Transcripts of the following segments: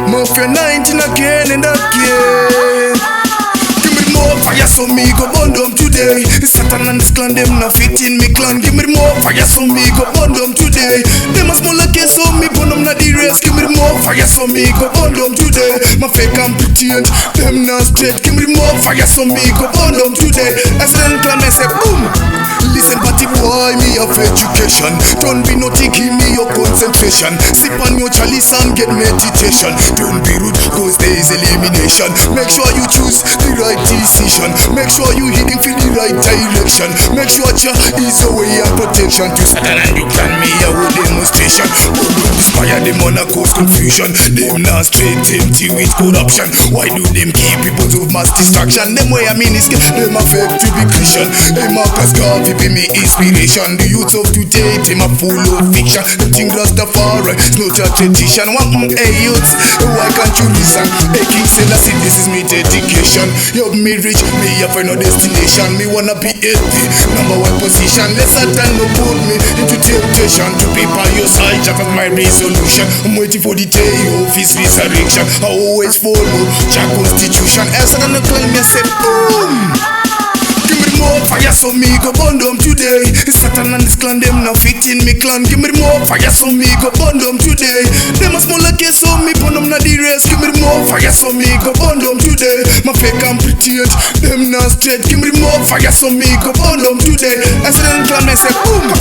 Mafia 19 again and again. Give me more fire so me go burn them today. Satan and his clan them not fit in me clan. Give me more fire so me go burn them today. Them a smaller case so me burn them not the race. Give me more fire so me go burn them today. My fake and pretend them not straight. Give me more fire so me go burn them today. SN clan I say boom. Listen, but boy, me of education. Don't be naughty, give me your concentration. Sip on your chalice and get meditation. Don't be rude, cause there is elimination. Make sure you choose the right decision. Make sure you heading for the right direction. Make sure you is a way and protection to Satan and you can me a whole demonstration. Don't inspire them on a cause confusion. Them not straight empty with corruption. Why do them keep people to mass distraction? Them way I mean is them affect to be Christian. Them Marcus Garvey be me inspiration. The youth of today, them are full of fiction. Them think Rastafari is not a tradition. Hey youth, why can't you listen? Hey King Selassie, this is me dedication. You help me reach me up for no destination. Me wanna be at the #1 position. Let Satan no put me into temptation. To be by your side, Jack of my resolution. I'm waiting for the day of his resurrection. I always follow Jack constitution. As I don't claim me, say boom. More fire so me go burn them today. Satan and his clan them not fit in me clan. Give me more fire so me go burn them today. Them a smaller case so me burn them not the race. Give me more fire so me go burn them today. My fake and pretend them not straight. Give me more fire so me go burn them today. SN clan I say boom.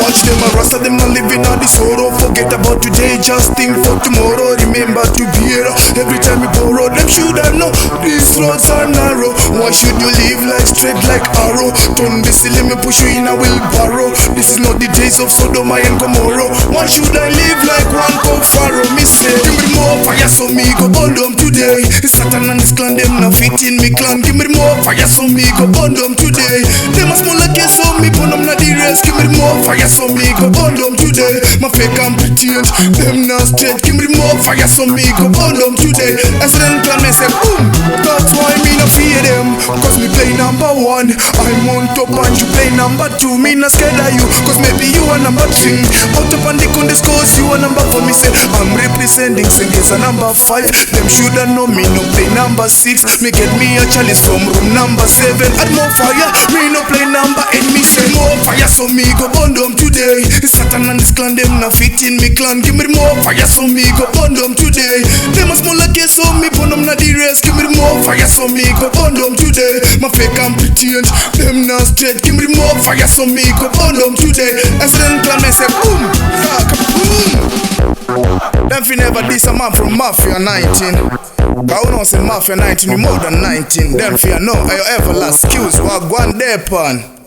Watch them a rasta them not living on the sorrow. Forget about today, just think for tomorrow. Remember to be here every time you borrow. Them should have know these roads are narrow. Why should you live like straight like arrow? Don't be silly, me push you in a wheelbarrow. This is not the days of Sodom and Gomorrah. Why should I live like one called Pharaoh? Me say, give me more fire so me go burn them today. Satan and his clan them not fit in me clan. Give me more fire so me go burn them today. Them a smaller case so me burn them not the race. Give me more fire so me go burn them today. My fake and pretend them not straight. Give me more fire so me go burn them today. SN clan I say boom. That's why me not fear them, cause me play #1. I'm on top and you play #2. Me not scared of you, cause maybe you are #3. Out up on the contest cause you are #4. Me say I'm representing Sengesa #5. Them shoulda know me no play #6. Me get me a chalice from room #7. Add more fire, me no play #8. Me say more fire so me go burn them today. Satan and his clan them not fit in me clan. Give me more fire so me go burn them today. Them a smaller case so me burn them not the race. Give me more fire so me go burn them today. My fake and pretend them not straight. Give me more fire so me go burn them today. SN clan I say boom, boom. Them fi never diss a man from Mafia 19. Cause who knows in Mafia 19 you more than 19. Them fi know I ever last excuse what go on there pan.